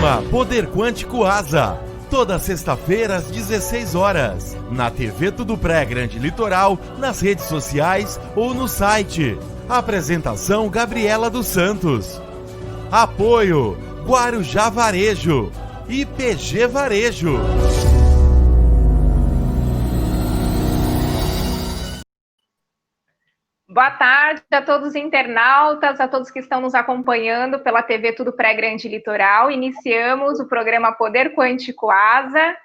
Programa Poder Quântico Asa. Toda sexta-feira às 16 horas. Na TV Tudo Pré Grande Litoral, nas redes sociais ou no site. Apresentação Gabriela dos Santos. Apoio Guarujá Varejo e PG Varejo. Boa tarde a todos os internautas, a todos que estão nos acompanhando pela TV Tudo Pré Grande Litoral. Iniciamos o programa Poder Quântico Asa.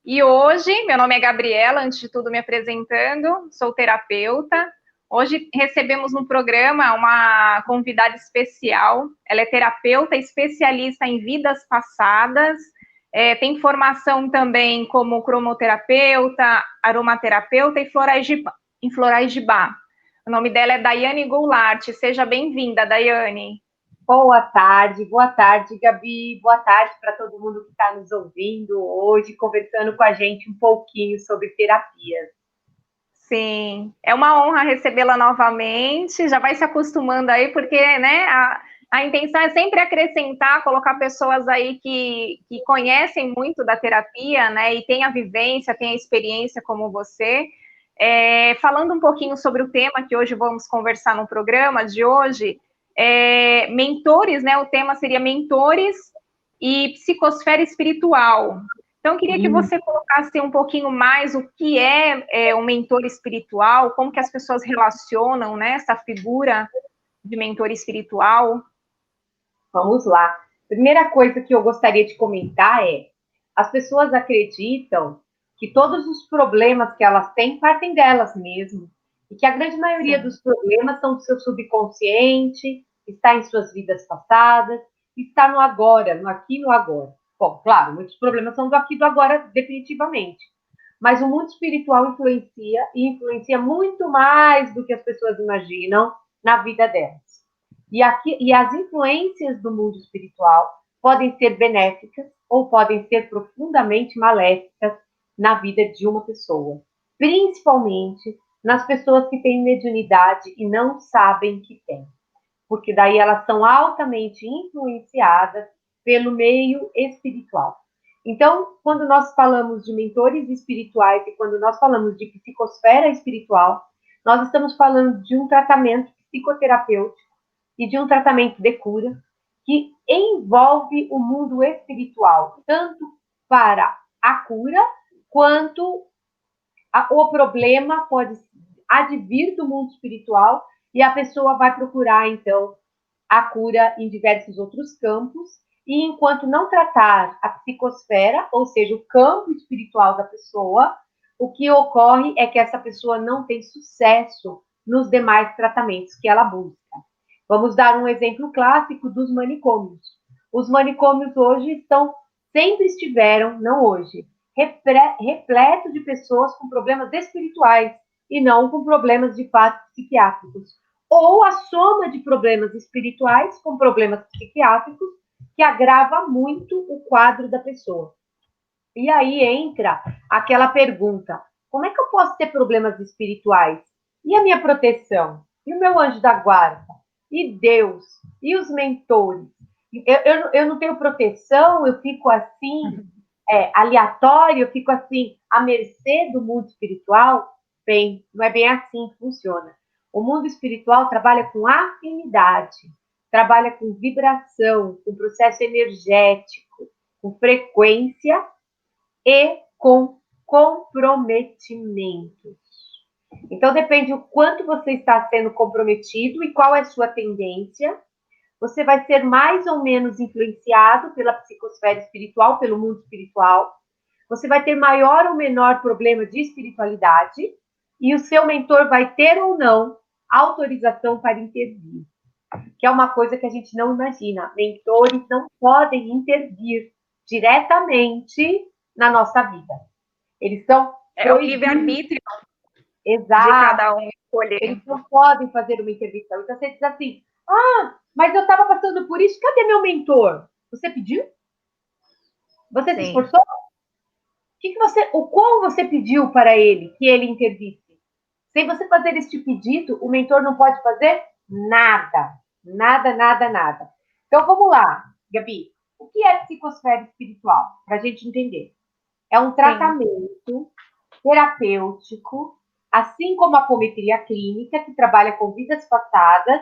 E hoje, meu nome é Gabriela, antes de tudo me apresentando, sou terapeuta. Hoje recebemos no programa uma convidada especial. Ela é terapeuta, especialista em vidas passadas, tem formação também como cromoterapeuta, aromaterapeuta e florais de Bach. O nome dela é Daiane Goulart. Seja bem-vinda, Daiane. Boa tarde, Gabi. Boa tarde para todo mundo que está nos ouvindo hoje, conversando com a gente um pouquinho sobre terapias. Sim, é uma honra recebê-la novamente. Já vai se acostumando aí, porque, né, a intenção é sempre acrescentar, colocar pessoas aí que conhecem muito da terapia, né, e tem a vivência, tem a experiência como você. Falando um pouquinho sobre o tema que hoje vamos conversar no programa de hoje, mentores, né? O tema seria mentores e psicosfera espiritual. Então, eu queria que você colocasse um pouquinho mais o que é um mentor espiritual, como que as pessoas relacionam, né, essa figura de mentor espiritual. Vamos lá. Primeira coisa que eu gostaria de comentar as pessoas acreditam que todos os problemas que elas têm partem delas mesmo, e que a grande maioria dos problemas são do seu subconsciente, está em suas vidas passadas, está no agora, no aqui e no agora. Bom, claro, muitos problemas são do aqui e do agora, definitivamente, mas o mundo espiritual influencia, e influencia muito mais do que as pessoas imaginam na vida delas. E as influências do mundo espiritual podem ser benéficas ou podem ser profundamente maléficas na vida de uma pessoa, principalmente nas pessoas que têm mediunidade e não sabem que têm, porque daí elas são altamente influenciadas pelo meio espiritual. Então, quando nós falamos de mentores espirituais e quando nós falamos de psicosfera espiritual, nós estamos falando de um tratamento psicoterapêutico e de um tratamento de cura que envolve o mundo espiritual, tanto para a cura, quanto o problema pode advir do mundo espiritual e a pessoa vai procurar, então, a cura em diversos outros campos, e enquanto não tratar a psicosfera, ou seja, o campo espiritual da pessoa, o que ocorre é que essa pessoa não tem sucesso nos demais tratamentos que ela busca. Vamos dar um exemplo clássico dos manicômios. Os manicômios hoje sempre estiveram, não hoje, repleto de pessoas com problemas espirituais e não com problemas de fato psiquiátricos. Ou a soma de problemas espirituais com problemas psiquiátricos que agrava muito o quadro da pessoa. E aí entra aquela pergunta: como é que eu posso ter problemas espirituais? E a minha proteção? E o meu anjo da guarda? E Deus? E os mentores? Eu não tenho proteção, eu fico assim, aleatório, eu fico assim, à mercê do mundo espiritual? Bem, não é bem assim que funciona. O mundo espiritual trabalha com afinidade, trabalha com vibração, com processo energético, com frequência e com comprometimento. Então, depende do quanto você está sendo comprometido e qual é a sua tendência. Você vai ser mais ou menos influenciado pela psicosfera espiritual, pelo mundo espiritual. Você vai ter maior ou menor problema de espiritualidade e o seu mentor vai ter ou não autorização para intervir, que é uma coisa que a gente não imagina. Mentores não podem intervir diretamente na nossa vida. Eles são o livre-arbítrio. Exato. De cada um escolher. Eles não podem fazer uma intervenção. Então você diz assim: mas eu estava passando por isso, cadê meu mentor? Você pediu? Você se esforçou? O qual você pediu para ele que ele intervisse? Sem você fazer este pedido, o mentor não pode fazer nada. Nada, nada, nada. Então vamos lá, Gabi. O que é psicosfera espiritual? Para a gente entender. É um tratamento terapêutico, assim como a apometria clínica, que trabalha com vidas passadas.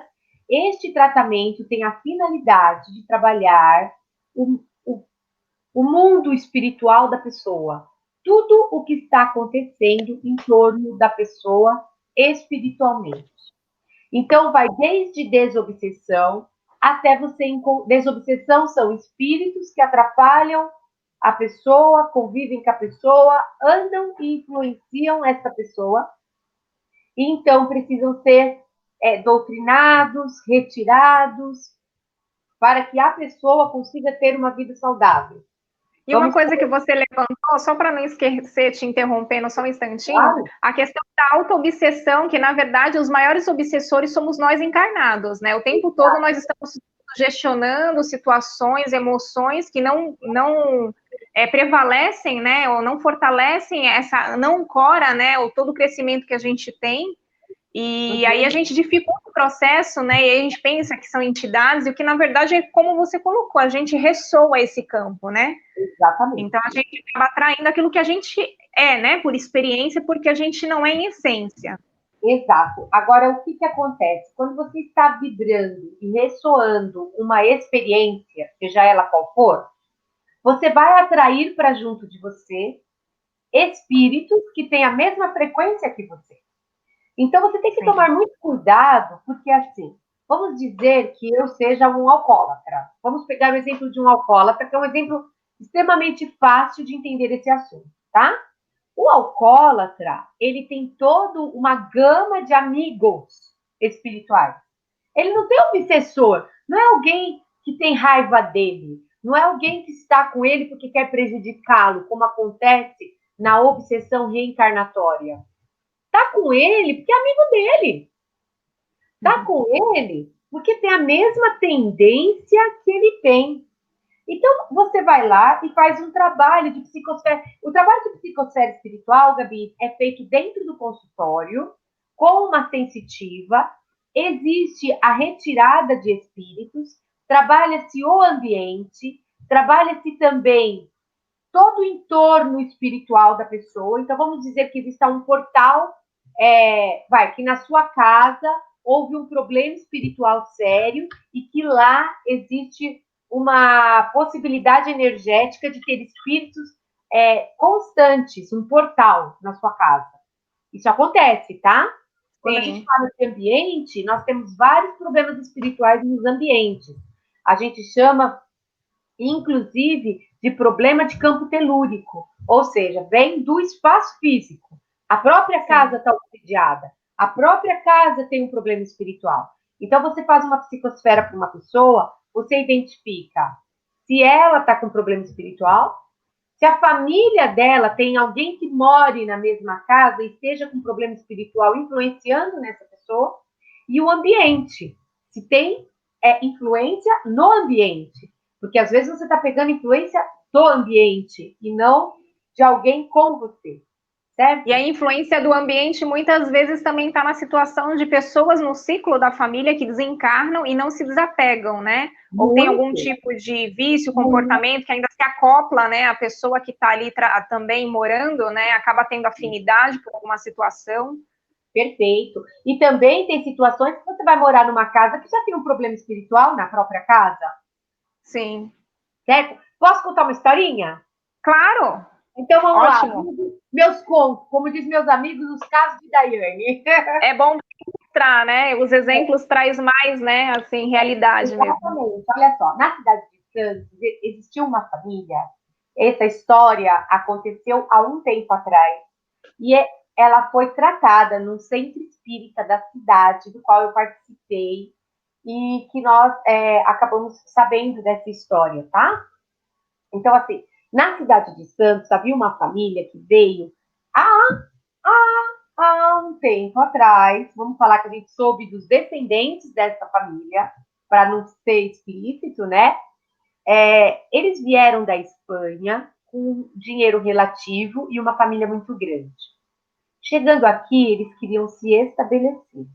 Este tratamento tem a finalidade de trabalhar o mundo espiritual da pessoa. Tudo o que está acontecendo em torno da pessoa espiritualmente. Então, vai desde desobsessão até você... Desobsessão são espíritos que atrapalham a pessoa, convivem com a pessoa, andam e influenciam essa pessoa. E então, precisam ser doutrinados, retirados, para que a pessoa consiga ter uma vida saudável. E uma coisa que você levantou, só para não esquecer, te interrompendo só um instantinho, claro. A questão da auto-obsessão, que na verdade os maiores obsessores somos nós encarnados, né? O tempo todo nós estamos gestionando situações, emoções que não prevalecem, né? Ou não fortalecem essa, não ancora, né? Todo o crescimento que a gente tem. E aí a gente dificulta o processo, né? E aí a gente pensa que são entidades, e o que na verdade é como você colocou, a gente ressoa esse campo, né? Exatamente. Então a gente acaba atraindo aquilo que a gente é, né? Por experiência, porque a gente não é em essência. Exato. Agora, o que acontece? Quando você está vibrando e ressoando uma experiência, seja ela qual for, você vai atrair para junto de você espíritos que têm a mesma frequência que você. Então, você tem que tomar muito cuidado, porque assim, vamos dizer que eu seja um alcoólatra. Vamos pegar o exemplo de um alcoólatra, que é um exemplo extremamente fácil de entender esse assunto, tá? O alcoólatra, ele tem toda uma gama de amigos espirituais. Ele não tem obsessor, não é alguém que tem raiva dele, não é alguém que está com ele porque quer prejudicá-lo, como acontece na obsessão reencarnatória. Tá com ele porque é amigo dele. Tá com ele porque tem a mesma tendência que ele tem. Então, você vai lá e faz um trabalho de psicosfera. O trabalho de psicosfera espiritual, Gabi, é feito dentro do consultório, com uma sensitiva. Existe a retirada de espíritos, trabalha-se o ambiente, trabalha-se também todo o entorno espiritual da pessoa. Então, vamos dizer que exista um portal, que na sua casa houve um problema espiritual sério e que lá existe uma possibilidade energética de ter espíritos constantes, um portal na sua casa. Isso acontece, tá? Quando a gente fala de ambiente, nós temos vários problemas espirituais nos ambientes. A gente chama, inclusive, de problema de campo telúrico, ou seja, vem do espaço físico. A própria casa está obsidiada, a própria casa tem um problema espiritual. Então, você faz uma psicosfera para uma pessoa, você identifica se ela está com problema espiritual, se a família dela tem alguém que more na mesma casa e esteja com problema espiritual influenciando nessa pessoa, e o ambiente, se tem influência no ambiente. Porque às vezes você está pegando influência do ambiente e não de alguém com você, certo? E a influência do ambiente muitas vezes também está na situação de pessoas no ciclo da família que desencarnam e não se desapegam, né? Ou tem algum tipo de vício, comportamento que ainda se acopla, né? A pessoa que está ali também morando, né? Acaba tendo afinidade por alguma situação. Perfeito. E também tem situações que você vai morar numa casa que já tem um problema espiritual na própria casa. Sim. Certo? Posso contar uma historinha? Claro! Então vamos Ótimo. lá. Meus contos, como diz meus amigos, os casos de Daiane. É bom mostrar, né? Os exemplos traz mais, né? Assim, realidade. Exatamente. Mesmo. Olha só, na cidade de Santos existiu uma família. Essa história aconteceu há um tempo atrás. E ela foi tratada no centro espírita da cidade, do qual eu participei, e que nós acabamos sabendo dessa história, tá? Então, assim, na cidade de Santos, havia uma família que veio há um tempo atrás, vamos falar que a gente soube dos descendentes dessa família, para não ser explícito, né? Eles vieram da Espanha com dinheiro relativo e uma família muito grande. Chegando aqui, eles queriam se estabelecer,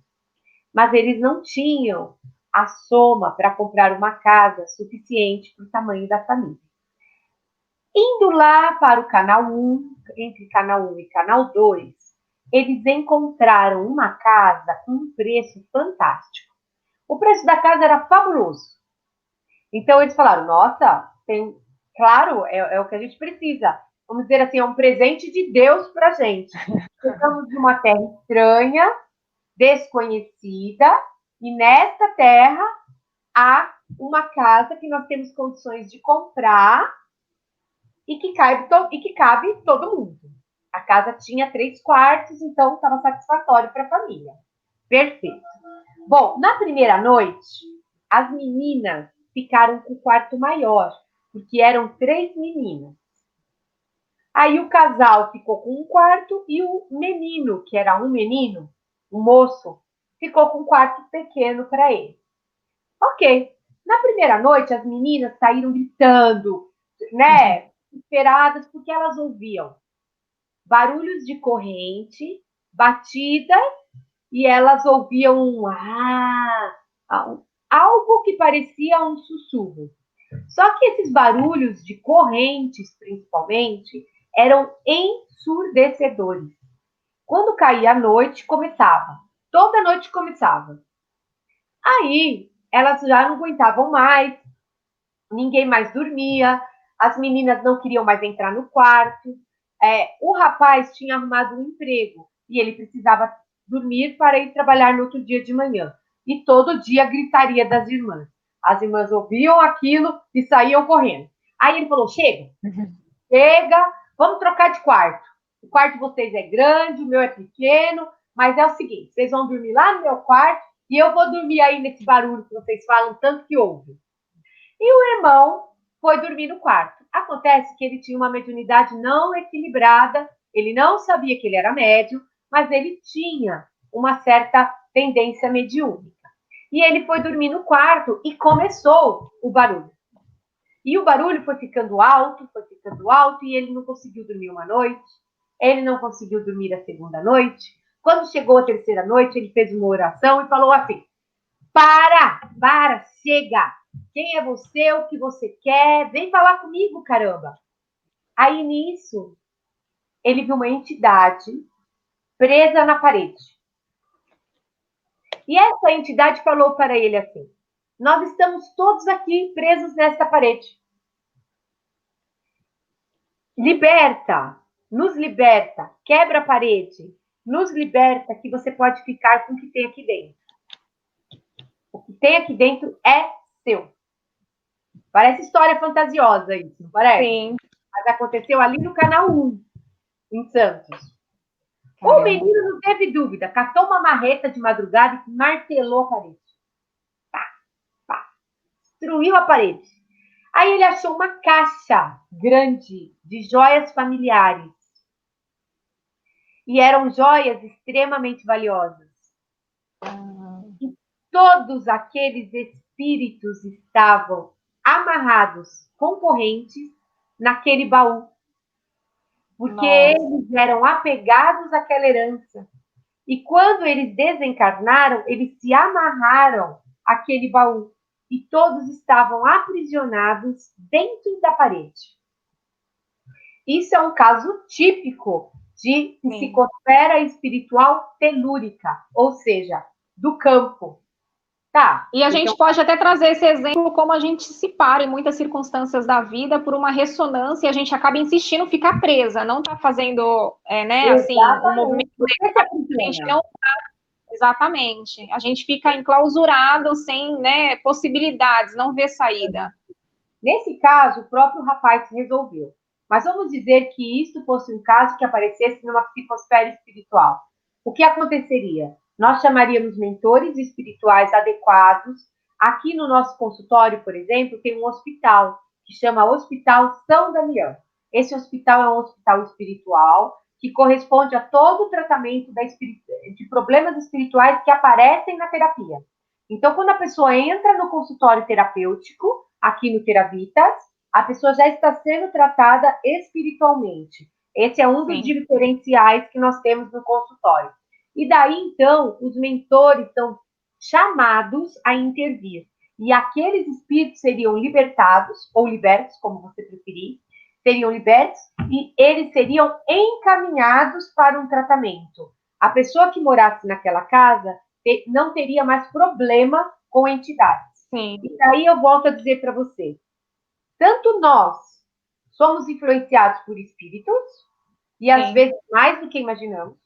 mas eles não tinham a soma para comprar uma casa suficiente para o tamanho da família. Indo lá para o canal 1, entre canal 1 e canal 2, eles encontraram uma casa com um preço fantástico. O preço da casa era fabuloso. Então eles falaram, nossa, claro, é o que a gente precisa. Vamos dizer assim, é um presente de Deus para a gente. Estamos numa terra estranha, desconhecida, e nesta terra há uma casa que nós temos condições de comprar e que cabe todo mundo. A casa tinha 3 quartos, então estava satisfatório para a família. Perfeito. Bom, na primeira noite, as meninas ficaram com o quarto maior, porque eram 3 meninas. Aí o casal ficou com um quarto e o menino, que era um menino, o moço, ficou com um quarto pequeno para ele. Ok. Na primeira noite, as meninas saíram gritando, né? Desesperadas, porque elas ouviam barulhos de corrente, batidas, e elas ouviam algo que parecia um sussurro. Só que esses barulhos de correntes, principalmente, eram ensurdecedores. Quando caía a noite, começava. Toda noite começava. Aí, elas já não aguentavam mais, ninguém mais dormia, as meninas não queriam mais entrar no quarto. O rapaz tinha arrumado um emprego e ele precisava dormir para ir trabalhar no outro dia de manhã. E todo dia gritaria das irmãs. As irmãs ouviam aquilo e saíam correndo. Aí ele falou, chega, vamos trocar de quarto. O quarto de vocês é grande, o meu é pequeno, mas é o seguinte, vocês vão dormir lá no meu quarto e eu vou dormir aí nesse barulho que vocês falam tanto que ouve. E o irmão foi dormir no quarto. Acontece que ele tinha uma mediunidade não equilibrada, ele não sabia que ele era médium, mas ele tinha uma certa tendência mediúnica. E ele foi dormir no quarto e começou o barulho. E o barulho foi ficando alto, e ele não conseguiu dormir uma noite, ele não conseguiu dormir a segunda noite. Quando chegou a terceira noite, ele fez uma oração e falou assim, para, chega! Quem é você? O que você quer? Vem falar comigo, caramba! Aí, nisso, ele viu uma entidade presa na parede. E essa entidade falou para ele assim, nós estamos todos aqui presos nesta parede. Liberta, nos liberta, quebra a parede, nos liberta que você pode ficar com o que tem aqui dentro. O que tem aqui dentro é seu. Parece história fantasiosa isso, não parece? Sim. Mas aconteceu ali no canal 1, em Santos. O menino não teve dúvida, catou uma marreta de madrugada e martelou a parede. Pá, pá. Destruiu a parede. Aí ele achou uma caixa grande de joias familiares. E eram joias extremamente valiosas. E todos aqueles espíritos estavam amarrados com correntes naquele baú. Porque eles eram apegados àquela herança. E quando eles desencarnaram, eles se amarraram àquele baú. E todos estavam aprisionados dentro da parede. Isso é um caso típico de psicosfera espiritual telúrica, ou seja, do campo. Tá. E a gente pode até trazer esse exemplo como a gente se para em muitas circunstâncias da vida por uma ressonância e a gente acaba insistindo ficar presa, não tá fazendo, assim, um movimento que a gente não tá. Exatamente. A gente fica enclausurado sem, possibilidades, não vê saída. Nesse caso, o próprio rapaz resolveu. Mas vamos dizer que isso fosse um caso que aparecesse numa psicosfera espiritual. O que aconteceria? Nós chamaríamos mentores espirituais adequados. Aqui no nosso consultório, por exemplo, tem um hospital que chama Hospital São Damião. Esse hospital é um hospital espiritual que corresponde a todo o tratamento de problemas espirituais que aparecem na terapia. Então, quando a pessoa entra no consultório terapêutico, aqui no Teravitas, a pessoa já está sendo tratada espiritualmente. Esse é um dos diferenciais que nós temos no consultório. E daí, então, os mentores são chamados a intervir. E aqueles espíritos seriam libertados, ou libertos, como você preferir, seriam libertos e eles seriam encaminhados para um tratamento. A pessoa que morasse naquela casa não teria mais problema com entidades. Sim. E daí eu volto a dizer para você, tanto nós somos influenciados por espíritos, e às vezes mais do que imaginamos,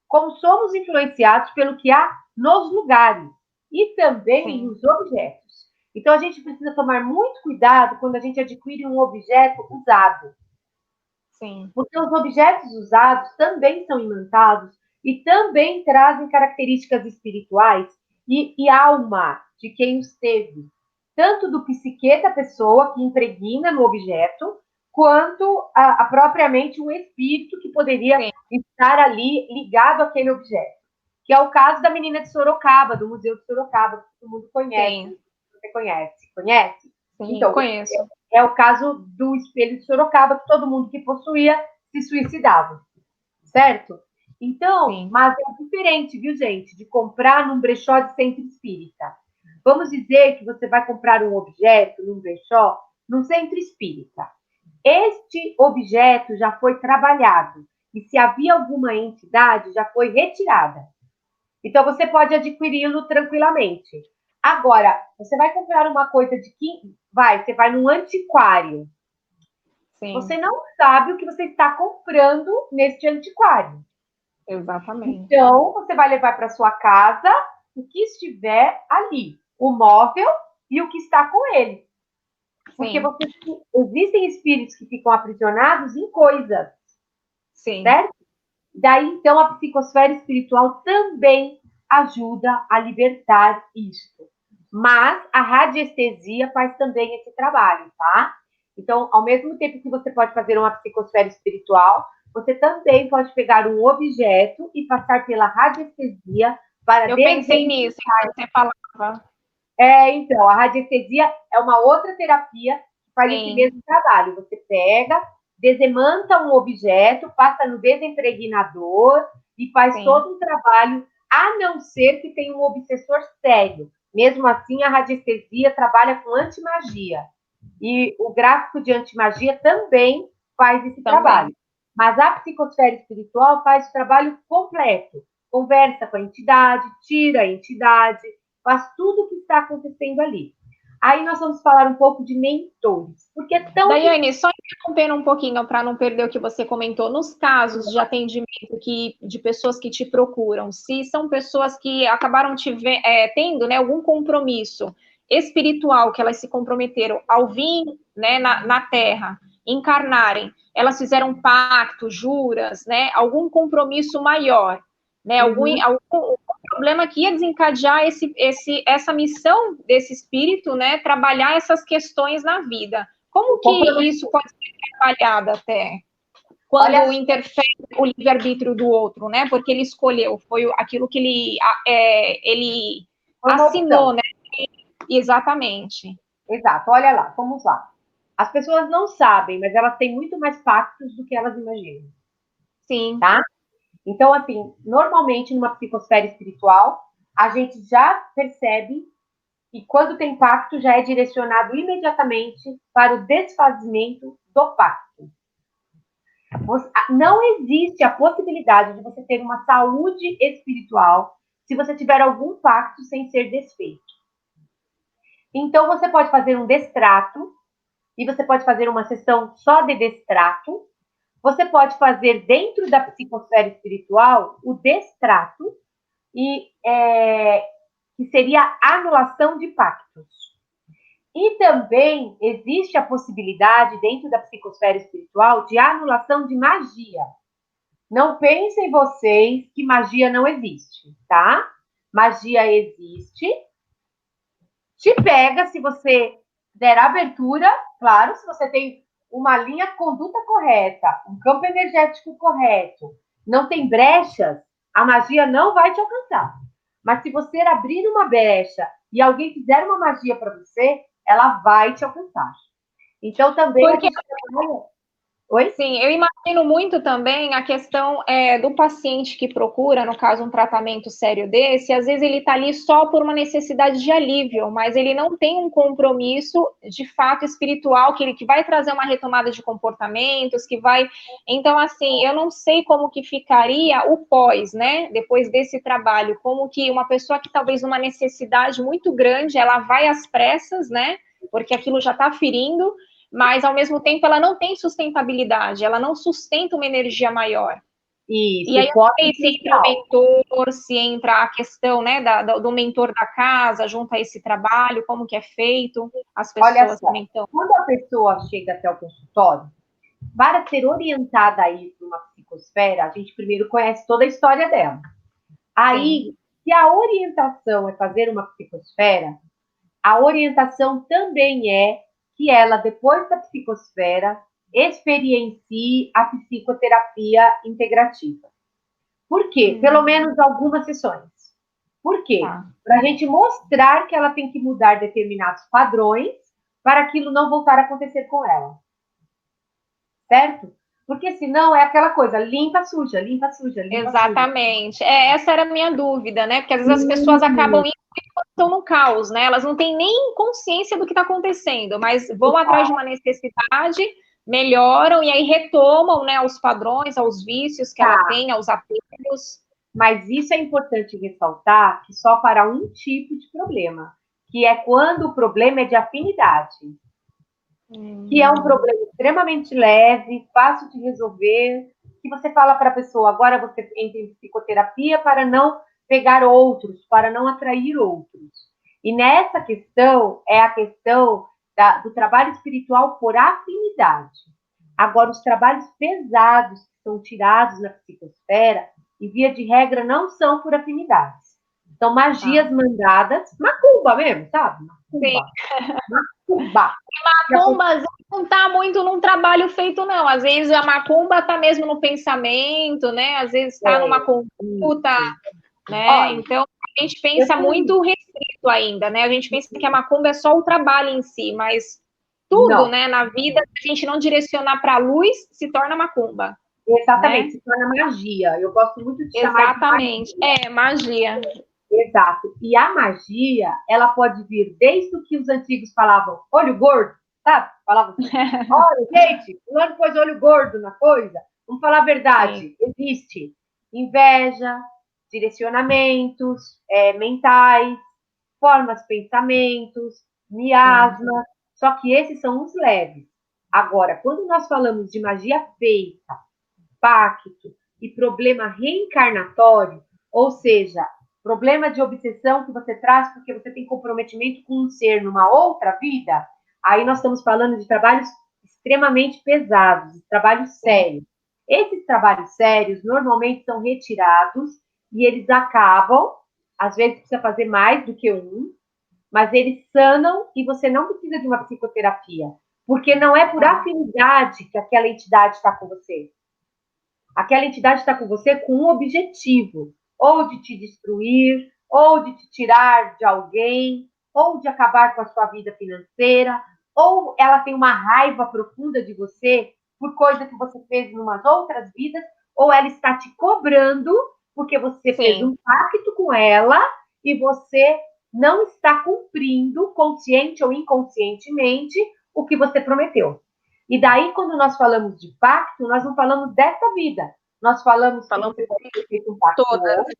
como somos influenciados pelo que há nos lugares e também nos objetos. Então, a gente precisa tomar muito cuidado quando a gente adquire um objeto usado. Sim. Porque os objetos usados também são imantados e também trazem características espirituais e alma de quem os teve. Tanto do psique da pessoa que impregna no objeto, quanto a propriamente um espírito que poderia estar ali ligado àquele objeto. Que é o caso da menina de Sorocaba, do Museu de Sorocaba, que todo mundo conhece. Sim. Você conhece? Conhece? Sim, então, conheço. É o caso do espelho de Sorocaba, que todo mundo que possuía se suicidava. Certo? Então, mas é diferente, viu, gente, de comprar num brechó de centro espírita. Vamos dizer que você vai comprar um objeto num brechó, num centro espírita. Este objeto já foi trabalhado. E se havia alguma entidade, já foi retirada. Então, você pode adquiri-lo tranquilamente. Agora, você vai comprar uma coisa de que... Você vai num antiquário. Sim. Você não sabe o que você está comprando neste antiquário. Exatamente. Então, você vai levar para sua casa o que estiver ali. O móvel e o que está com ele. Porque existem espíritos que ficam aprisionados em coisas. Sim. Certo? Daí, então, a psicosfera espiritual também ajuda a libertar isto. Mas a radiestesia faz também esse trabalho, tá? Então, ao mesmo tempo que você pode fazer uma psicosfera espiritual, você também pode pegar um objeto e passar pela radiestesia para... Eu pensei nisso, enquanto você falava. Então, a radiestesia é uma outra terapia que faz esse mesmo trabalho. Você pega, desemanta um objeto, passa no desimpregnador e faz todo um trabalho, a não ser que tenha um obsessor sério. Mesmo assim, a radiestesia trabalha com antimagia. E o gráfico de antimagia também faz esse trabalho. Mas a psicosfera espiritual faz o trabalho completo. Conversa com a entidade, tira a entidade, faz tudo o que está acontecendo ali. Aí nós vamos falar um pouco de mentores. Porque é tão... Daiane, só interrompendo um pouquinho para não perder o que você comentou. Nos casos de atendimento de pessoas que te procuram, se são pessoas que acabaram tendo, né, algum compromisso espiritual, que elas se comprometeram ao vir, né, na Terra, encarnarem, elas fizeram pacto, juras, né, algum compromisso maior, né, algum problema que ia desencadear essa missão desse espírito, né, trabalhar essas questões na vida. Como que isso pode ser trabalhado até? Quando interfere o livre-arbítrio do outro, né? Porque ele escolheu, foi aquilo que ele assinou, né? Exatamente. Exato, olha lá, vamos lá. As pessoas não sabem, mas elas têm muito mais pactos do que elas imaginam. Sim. Tá? Então, assim, normalmente numa psicosfera espiritual, a gente já percebe que quando tem pacto, já é direcionado imediatamente para o desfazimento do pacto. Não existe a possibilidade de você ter uma saúde espiritual se você tiver algum pacto sem ser desfeito. Então, você pode fazer um destrato, e você pode fazer uma sessão só de destrato. Você pode fazer dentro da psicosfera espiritual o destrato, que seria a anulação de pactos. E também existe a possibilidade, dentro da psicosfera espiritual, de anulação de magia. Não pensem vocês que magia não existe, tá? Magia existe. Te pega se você der abertura, claro, se você tem uma linha de conduta correta, um campo energético correto, não tem brechas, a magia não vai te alcançar. Mas se você abrir uma brecha e alguém fizer uma magia para você, ela vai te alcançar. Então, também... Oi? Sim, eu imagino muito também a questão do paciente que procura, no caso, um tratamento sério desse, às vezes ele está ali só por uma necessidade de alívio, mas ele não tem um compromisso de fato espiritual, que vai trazer uma retomada de comportamentos, que vai... Então, assim, eu não sei como que ficaria o pós, né, depois desse trabalho, como que uma pessoa que talvez numa necessidade muito grande, ela vai às pressas, né, porque aquilo já está ferindo, mas ao mesmo tempo ela não tem sustentabilidade, ela não sustenta uma energia maior. Isso, E aí eu não sei se entra o mentor, se entra a questão, né, do mentor da casa junto a esse trabalho, como que é feito, as pessoas olha só, também estão... quando a pessoa chega até o consultório, para ser orientada a ir para uma psicosfera, a gente primeiro conhece toda a história dela. Aí, se a orientação é fazer uma psicosfera, a orientação também é que ela, depois da psicosfera, experiencie a psicoterapia integrativa. Por quê? Pelo menos algumas sessões. Por quê? Para a gente mostrar que ela tem que mudar determinados padrões para aquilo não voltar a acontecer com ela. Certo? Porque senão é aquela coisa, limpa, suja, limpa, suja, limpa, Exatamente. Suja. Essa era a minha dúvida, né? Porque às vezes as pessoas acabam indo e estão no caos, né? Elas não têm nem consciência do que está acontecendo, mas vão atrás de uma necessidade, melhoram e aí retomam, né, aos padrões, aos vícios que ela tem, aos apegos. Mas isso é importante ressaltar que só para um tipo de problema, que é quando o problema é de afinidade. Que é um problema extremamente leve, fácil de resolver, que você fala para a pessoa, agora você entra em psicoterapia para não pegar outros, para não atrair outros. E nessa questão, é a questão do trabalho espiritual por afinidade. Agora, os trabalhos pesados que são tirados na psicosfera, e via de regra, não são por afinidades. São magias mandadas, macumba mesmo, sabe? Macumba. Macumba. E macumba não está muito num trabalho feito, não. Às vezes a macumba está mesmo no pensamento, né? Às vezes está numa conduta, né? Olha, então, a gente pensa muito restrito ainda, né? A gente pensa que a macumba é só o trabalho em si, mas tudo, né, na vida, se a gente não direcionar para a luz, se torna macumba. Exatamente, né? Se torna magia. Eu gosto muito de chamar de magia. Magia. Exato. E a magia, ela pode vir desde o que os antigos falavam, olho gordo, sabe? Falavam assim, olha, gente, fulano pôs olho gordo na coisa. Vamos falar a verdade. Sim. Existe inveja, direcionamentos mentais, formas, pensamentos, miasmas. Só que esses são os leves. Agora, quando nós falamos de magia feita, pacto e problema reencarnatório, ou seja, problema de obsessão que você traz porque você tem comprometimento com um ser numa outra vida, aí nós estamos falando de trabalhos extremamente pesados, de trabalhos sérios. Esses trabalhos sérios normalmente são retirados e eles acabam, às vezes precisa fazer mais do que um, mas eles sanam e você não precisa de uma psicoterapia, porque não é por afinidade que aquela entidade está com você. Aquela entidade está com você com um objetivo, ou de te destruir, ou de te tirar de alguém, ou de acabar com a sua vida financeira, ou ela tem uma raiva profunda de você por coisa que você fez em umas outras vidas, ou ela está te cobrando porque você fez um pacto com ela e você não está cumprindo, consciente ou inconscientemente, o que você prometeu. E daí, quando nós falamos de pacto, nós não falamos dessa vida. Nós falamos que você pode ter feito um pacto hoje,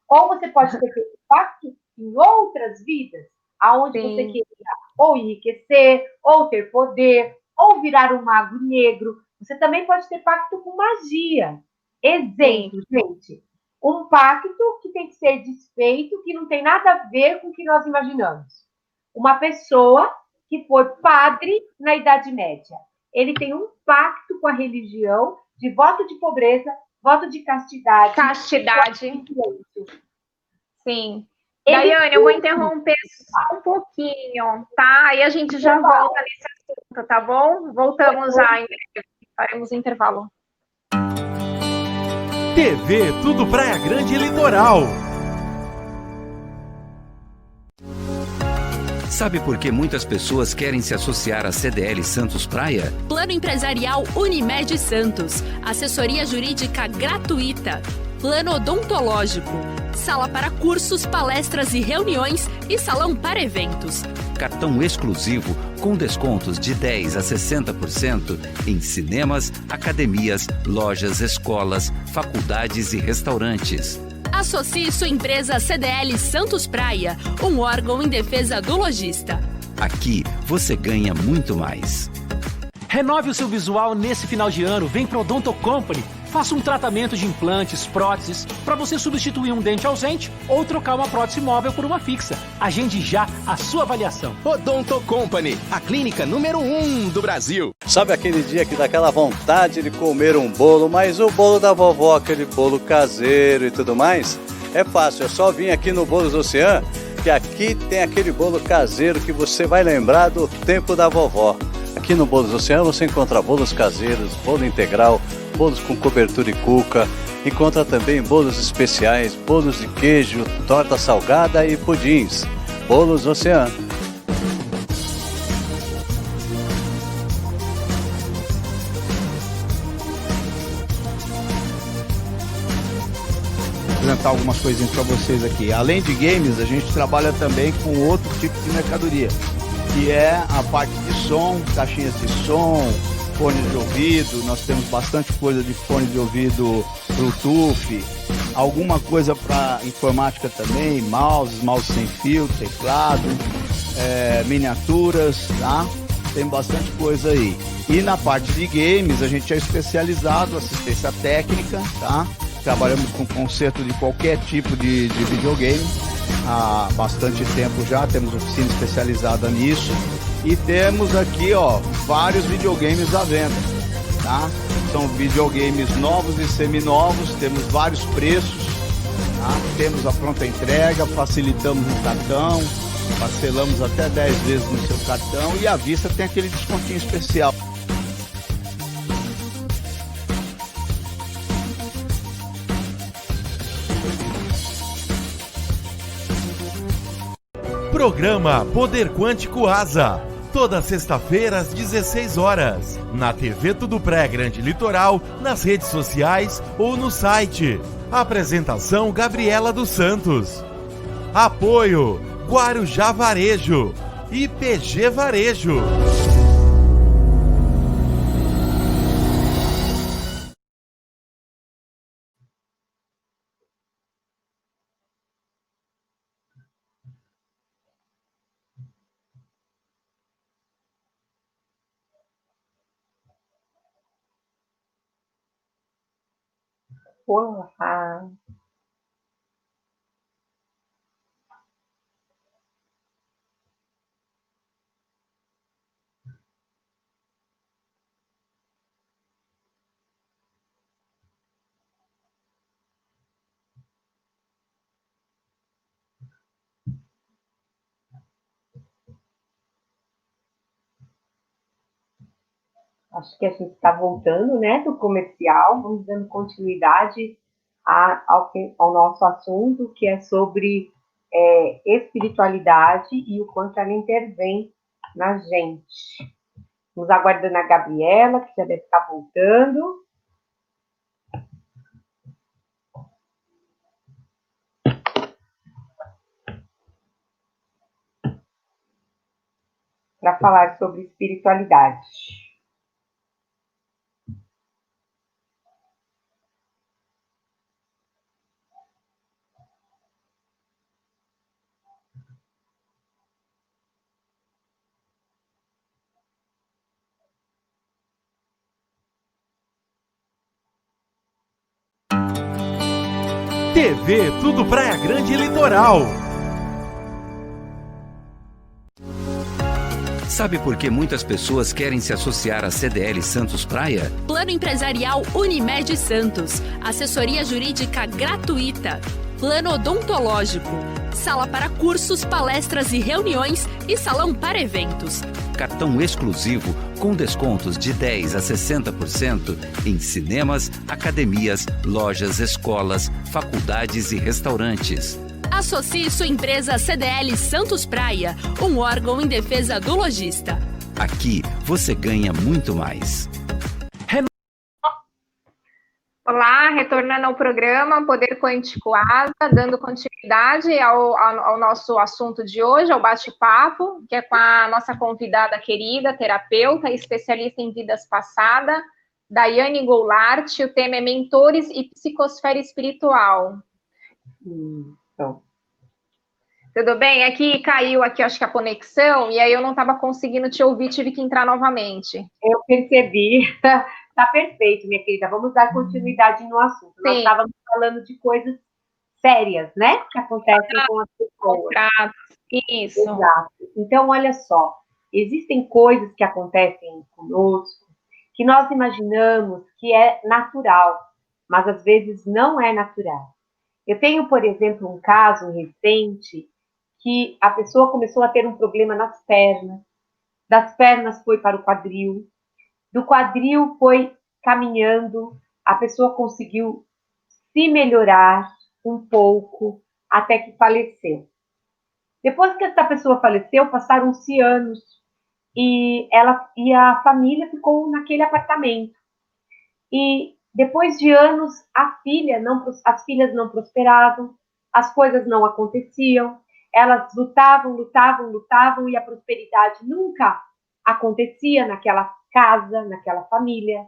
ou você pode ter feito um pacto em outras vidas, aonde você queria ou enriquecer, ou ter poder, ou virar um mago negro. Você também pode ter pacto com magia. Exemplo, gente. Um pacto que tem que ser desfeito, que não tem nada a ver com o que nós imaginamos. Uma pessoa que foi padre na Idade Média. Ele tem um pacto com a religião de voto de pobreza, voto de castidade. Castidade. Sim. Daiane, eu vou interromper só um pouquinho, tá? Aí a gente já volta nesse assunto, tá bom? Voltamos já em breve. Faremos intervalo. TV Tudo Praia Grande Litoral. Sabe por que muitas pessoas querem se associar à CDL Santos Praia? Plano Empresarial Unimed Santos. Assessoria Jurídica gratuita. Plano Odontológico. Sala para cursos, palestras e reuniões e salão para eventos. Cartão exclusivo com descontos de 10% a 60% em cinemas, academias, lojas, escolas, faculdades e restaurantes. Associe sua empresa CDL Santos Praia, um órgão em defesa do lojista. Aqui você ganha muito mais. Renove o seu visual nesse final de ano. Vem para o Odonto Company. Faça um tratamento de implantes, próteses, para você substituir um dente ausente ou trocar uma prótese móvel por uma fixa. Agende já a sua avaliação. Odonto Company, a clínica número 1 do Brasil. Sabe aquele dia que dá aquela vontade de comer um bolo, mas o bolo da vovó, aquele bolo caseiro e tudo mais? É fácil, é só vir aqui no Bolos Ocean, que aqui tem aquele bolo caseiro que você vai lembrar do tempo da vovó. Aqui no Bolos Ocean você encontra bolos caseiros, bolo integral, bolos com cobertura e cuca, encontra também bolos especiais, bolos de queijo, torta salgada e pudins. Bolos Ocean. Apresentar algumas coisinhas para vocês aqui. Além de games, a gente trabalha também com outro tipo de mercadoria, que é a parte de som, caixinhas de som, fones de ouvido. Nós temos bastante coisa de fone de ouvido Bluetooth, alguma coisa para informática também, mouse sem fio, teclado, miniaturas, tá? Tem bastante coisa aí. E na parte de games, a gente é especializado, assistência técnica, tá? Trabalhamos com conserto de qualquer tipo de videogame há bastante tempo já, temos oficina especializada nisso e temos aqui, ó, vários videogames à venda, tá? São videogames novos e seminovos, temos vários preços, tá? Temos a pronta entrega, facilitamos no cartão, parcelamos até 10 vezes no seu cartão e à vista tem aquele descontinho especial. Programa Poder Quântico Asa. Toda sexta-feira às 16 horas. Na TV Tudo Pré Grande Litoral, nas redes sociais ou no site. Apresentação Gabriela dos Santos. Apoio Guarujá Varejo e PG Varejo. Porra. Acho que a gente está voltando, né, do comercial, vamos dando continuidade ao nosso assunto, que é sobre espiritualidade e o quanto ela intervém na gente. Estamos aguardando a Gabriela, que já deve estar voltando. Para falar sobre espiritualidade. TV Tudo Praia Grande Litoral. Sabe por que muitas pessoas querem se associar à CDL Santos Praia? Plano Empresarial Unimed Santos. Assessoria Jurídica gratuita. Plano Odontológico. Sala para cursos, palestras e reuniões e salão para eventos. Cartão exclusivo com descontos de 10% a 60% em cinemas, academias, lojas, escolas, faculdades e restaurantes. Associe sua empresa a CDL Santos Praia, um órgão em defesa do lojista. Aqui você ganha muito mais. Olá, retornando ao programa Poder Quântico Asa, dando continuidade ao nosso assunto de hoje, ao bate-papo, que é com a nossa convidada querida, terapeuta e especialista em vidas passadas, Daiane Goulart. O tema é mentores e psicosfera espiritual. Então. Tudo bem? Aqui caiu aqui, acho que a conexão, e aí eu não estava conseguindo te ouvir, tive que entrar novamente. Eu percebi. Tá perfeito, minha querida. Vamos dar continuidade no assunto. Sim. Nós estávamos falando de coisas sérias, né? Que acontecem com as pessoas. Contratos. Isso. Exato. Então, olha só. Existem coisas que acontecem conosco que nós imaginamos que é natural, mas às vezes não é natural. Eu tenho, por exemplo, um caso recente que a pessoa começou a ter um problema nas pernas. Das pernas foi para o quadril. Do quadril foi caminhando, a pessoa conseguiu se melhorar um pouco até que faleceu. Depois que essa pessoa faleceu, passaram-se anos e a família ficou naquele apartamento. E depois de anos, as filhas não prosperavam, as coisas não aconteciam, elas lutavam e a prosperidade nunca acontecia naquela casa, naquela família.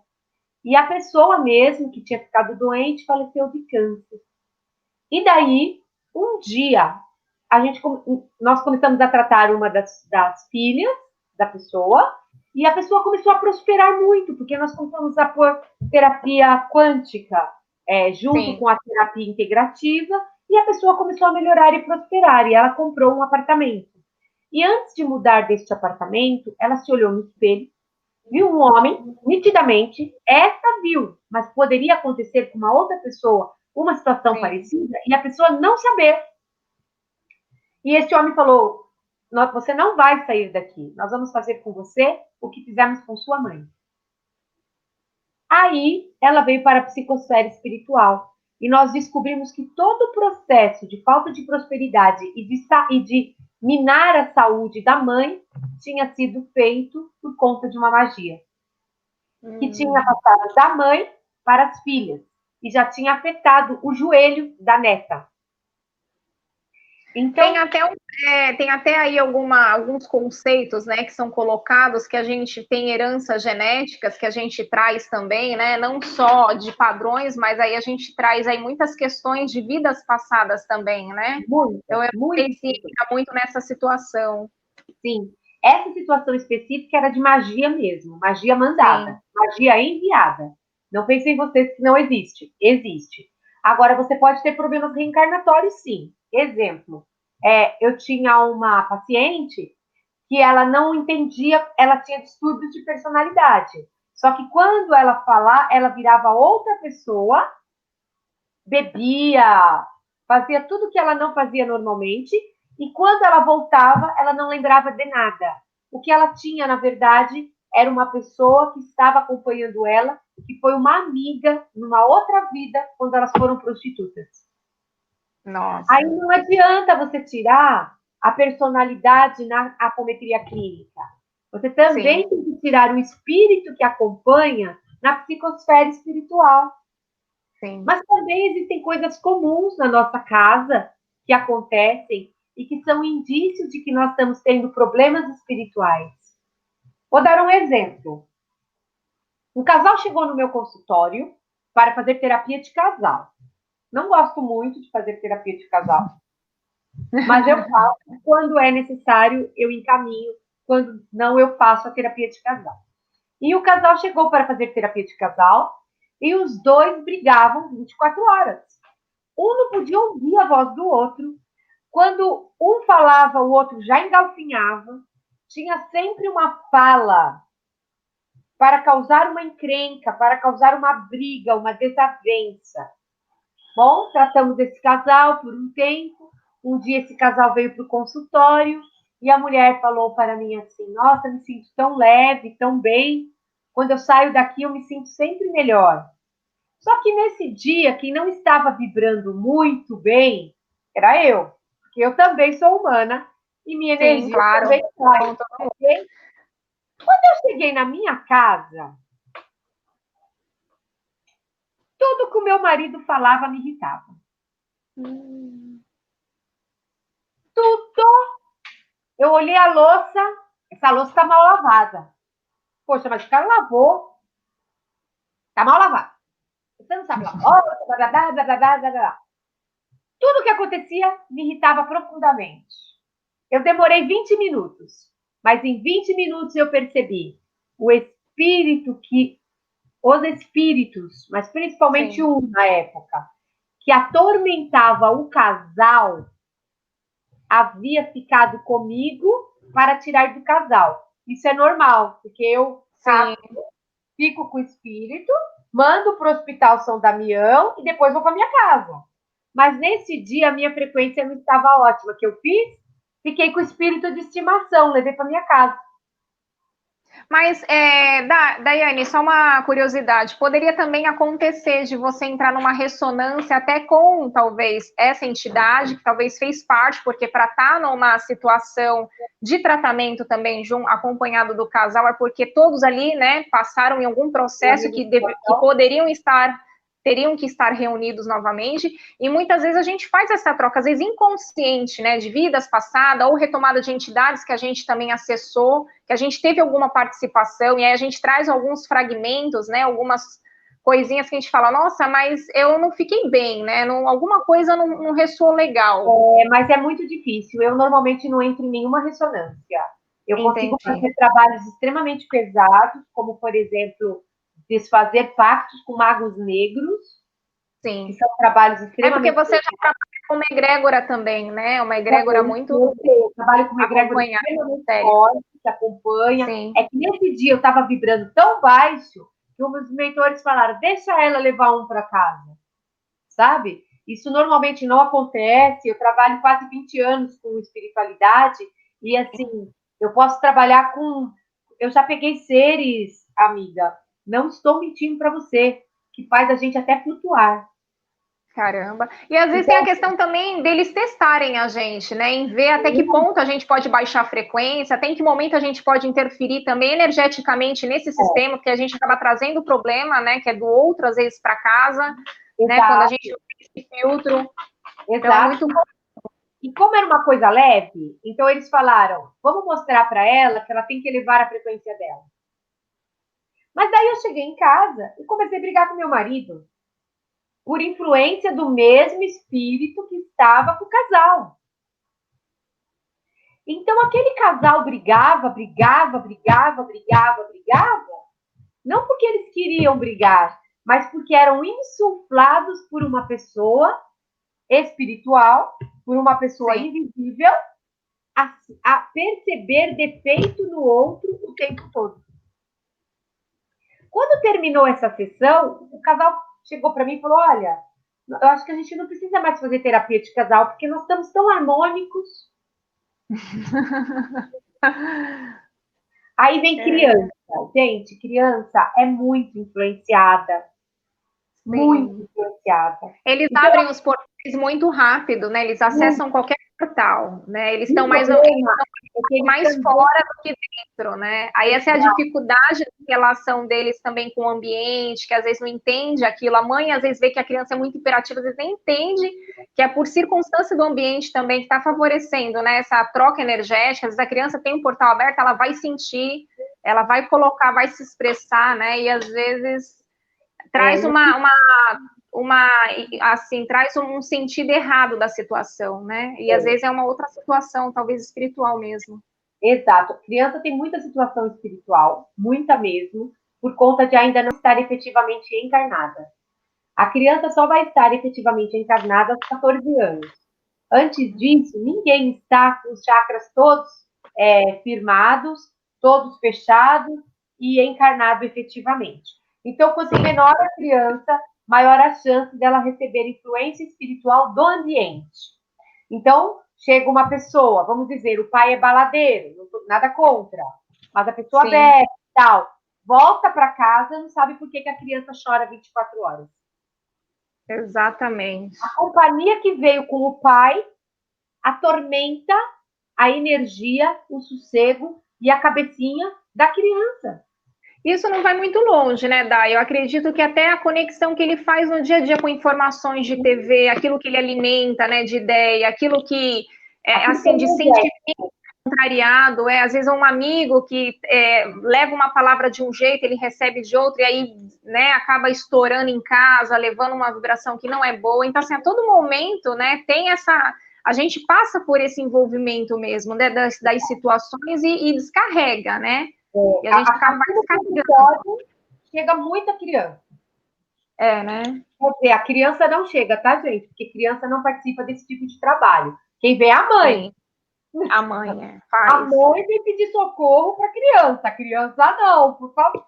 E a pessoa mesmo que tinha ficado doente faleceu de câncer. E daí, um dia, nós começamos a tratar uma das filhas da pessoa, e a pessoa começou a prosperar muito, porque nós começamos a pôr terapia quântica junto Sim. com a terapia integrativa, e a pessoa começou a melhorar e prosperar, e ela comprou um apartamento. E antes de mudar deste apartamento, ela se olhou no espelho, viu um homem, nitidamente, essa viu, mas poderia acontecer com uma outra pessoa uma situação parecida e a pessoa não saber. E esse homem falou, você não vai sair daqui, nós vamos fazer com você o que fizemos com sua mãe. Aí, ela veio para a psicosfera espiritual e nós descobrimos que todo o processo de falta de prosperidade e de minar a saúde da mãe tinha sido feito por conta de uma magia. Que tinha passado da mãe para as filhas. E já tinha afetado o joelho da neta. Então, tem até aí alguns conceitos, né, que são colocados, que a gente tem heranças genéticas, que a gente traz também, né, não só de padrões, mas aí a gente traz aí muitas questões de vidas passadas também, né? Muito, então, eu muito. sei se fica muito nessa situação. Sim, essa situação específica era de magia mesmo, magia mandada, magia enviada. Não pense em vocês que não existe. Existe. Agora, você pode ter problemas reencarnatórios, sim. Exemplo, eu tinha uma paciente que ela não entendia, ela tinha distúrbios de personalidade. Só que quando ela falava, ela virava outra pessoa, bebia, fazia tudo que ela não fazia normalmente, e quando ela voltava, ela não lembrava de nada. O que ela tinha, na verdade, era uma pessoa que estava acompanhando ela, que foi uma amiga numa outra vida, quando elas foram prostitutas. Nossa. Aí não adianta você tirar a personalidade na apometria clínica. Você também tem que tirar o espírito que acompanha na psicosfera espiritual. Sim. Mas também existem coisas comuns na nossa casa que acontecem e que são indícios de que nós estamos tendo problemas espirituais. Vou dar um exemplo. Um casal chegou no meu consultório para fazer terapia de casal. Não gosto muito de fazer terapia de casal, mas eu faço. Quando é necessário, eu encaminho. Quando não, eu faço a terapia de casal. E o casal chegou para fazer terapia de casal e os dois brigavam 24 horas. Um não podia ouvir a voz do outro. Quando um falava, o outro já engalfinhava. Tinha sempre uma fala para causar uma encrenca, para causar uma briga, uma desavença. Bom, tratamos esse casal por um tempo. Um dia esse casal veio para o consultório e a mulher falou para mim assim, nossa, me sinto tão leve, tão bem. Quando eu saio daqui, eu me sinto sempre melhor. Só que nesse dia, quem não estava vibrando muito bem, era eu. porque eu também sou humana e minha energia Sim, claro. também sai. Okay? Quando eu cheguei na minha casa, tudo que o meu marido falava me irritava. Tudo. Eu olhei a louça, essa louça tá mal lavada. Poxa, mas o cara lavou. Tá mal lavado. Você não sabe lavar. Tudo que acontecia me irritava profundamente. Eu demorei 20 minutos, mas em 20 minutos eu percebi os espíritos, mas principalmente Sim. um na época, que atormentava o casal, havia ficado comigo para tirar do casal. Isso é normal, porque eu fico com o espírito, mando para o Hospital São Damião e depois vou para minha casa. Mas nesse dia a minha frequência não estava ótima. O que eu fiz? Fiquei com o espírito de estimação, levei para minha casa. Mas, Daiane, só uma curiosidade, poderia também acontecer de você entrar numa ressonância até com, talvez, essa entidade, que talvez fez parte, porque para estar numa situação de tratamento também, acompanhado do casal, é porque todos ali, né, passaram em algum processo que teriam que estar reunidos novamente, e muitas vezes a gente faz essa troca, às vezes inconsciente, né, de vidas passadas, ou retomada de entidades que a gente também acessou, que a gente teve alguma participação, e aí a gente traz alguns fragmentos, né, algumas coisinhas que a gente fala, nossa, mas eu não fiquei bem, né, alguma coisa não ressoou legal. Mas é muito difícil, eu normalmente não entro em nenhuma ressonância. Eu consigo Entendi. fazer trabalhos extremamente pesados, como, por exemplo, desfazer pactos com magos negros. Sim. Que são trabalhos extremamente... É porque você já trabalha com uma egrégora também, né? Uma egrégora muito... Eu trabalho com uma egrégora extremamente forte, que acompanha. Sim. É que nesse dia eu estava vibrando tão baixo que os mentores falaram, deixa ela levar um para casa. Sabe? Isso normalmente não acontece. Eu trabalho quase 20 anos com espiritualidade e, assim, eu posso trabalhar com... Eu já peguei seres, amiga, não estou mentindo para você, que faz a gente até flutuar. Caramba. E às vezes tem a questão também deles testarem a gente, né? Em ver até que ponto a gente pode baixar a frequência, até em que momento a gente pode interferir também energeticamente nesse sistema, porque a gente acaba trazendo o problema, né? Que é do outro, às vezes, para casa, né? Quando a gente não tem esse filtro. Exato. Então é muito bom. E como era uma coisa leve, então eles falaram, vamos mostrar para ela que ela tem que elevar a frequência dela. Mas daí eu cheguei em casa e comecei a brigar com meu marido, por influência do mesmo espírito que estava com o casal. Então aquele casal brigava, não porque eles queriam brigar, mas porque eram insuflados por uma pessoa espiritual, por uma pessoa invisível, a perceber defeito no outro o tempo todo. Quando terminou essa sessão, o casal chegou para mim e falou, olha, eu acho que a gente não precisa mais fazer terapia de casal, porque nós estamos tão harmônicos. Aí vem criança. Gente, criança é muito influenciada. Muito influenciada. Eles abrem os portais muito rápido, né? Eles acessam qualquer portal, né? Eles estão mais fora do que dentro, né? Aí essa é a dificuldade da relação deles também com o ambiente, que às vezes não entende aquilo. A mãe às vezes vê que a criança é muito hiperativa, às vezes nem entende que é por circunstância do ambiente também que está favorecendo, né? Essa troca energética. Às vezes a criança tem um portal aberto, ela vai sentir, ela vai colocar, vai se expressar, né? E às vezes traz traz um sentido errado da situação, né? E às vezes é uma outra situação, talvez espiritual mesmo. Exato. A criança tem muita situação espiritual, muita mesmo, por conta de ainda não estar efetivamente encarnada. A criança só vai estar efetivamente encarnada aos 14 anos. Antes disso, ninguém está com os chakras todos firmados, todos fechados e encarnado efetivamente. Então, quanto menor a criança, maior a chance dela receber influência espiritual do ambiente. Então, chega uma pessoa, vamos dizer, o pai é baladeiro, nada contra, mas a pessoa bebe e tal, volta para casa e não sabe por que a criança chora 24 horas. Exatamente. A companhia que veio com o pai atormenta a energia, o sossego e a cabecinha da criança. Isso não vai muito longe, né, Dai? Eu acredito que até a conexão que ele faz no dia a dia com informações de TV, aquilo que ele alimenta, né, de ideia, aquilo que, assim, de sentimento contrariado, às vezes é um amigo que leva uma palavra de um jeito, ele recebe de outro, e aí, né, acaba estourando em casa, levando uma vibração que não é boa. Então, assim, a todo momento, né, tem essa... A gente passa por esse envolvimento mesmo, né, das situações e descarrega, né? E a gente acaba descarregando. Chega muita criança. Né? Quer dizer, a criança não chega, tá, gente? Porque criança não participa desse tipo de trabalho. Quem vê é a mãe. Sim. A mãe, faz. A mãe tem que pedir socorro para a criança não, por favor.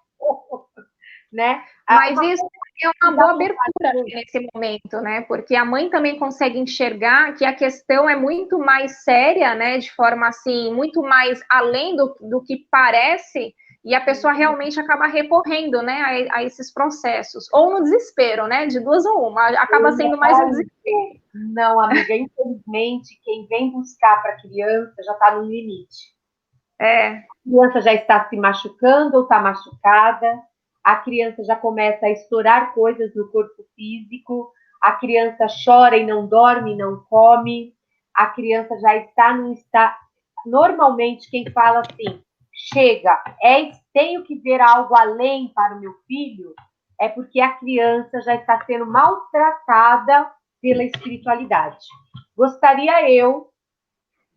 Né? Mas isso é uma boa abertura nesse momento, né? Porque a mãe também consegue enxergar que a questão é muito mais séria, né? De forma assim, muito mais além do que parece, e a pessoa realmente acaba recorrendo, né? A esses processos. Ou no desespero, né? De duas ou uma. Acaba sendo mais no desespero. Não, amiga, infelizmente, quem vem buscar para a criança já está no limite. A criança já está se machucando ou está machucada. A criança já começa a estourar coisas no corpo físico, a criança chora e não dorme, não come, a criança já está num estado... Normalmente, quem fala assim, chega, tenho que ver algo além para o meu filho, é porque a criança já está sendo maltratada pela espiritualidade. Gostaria eu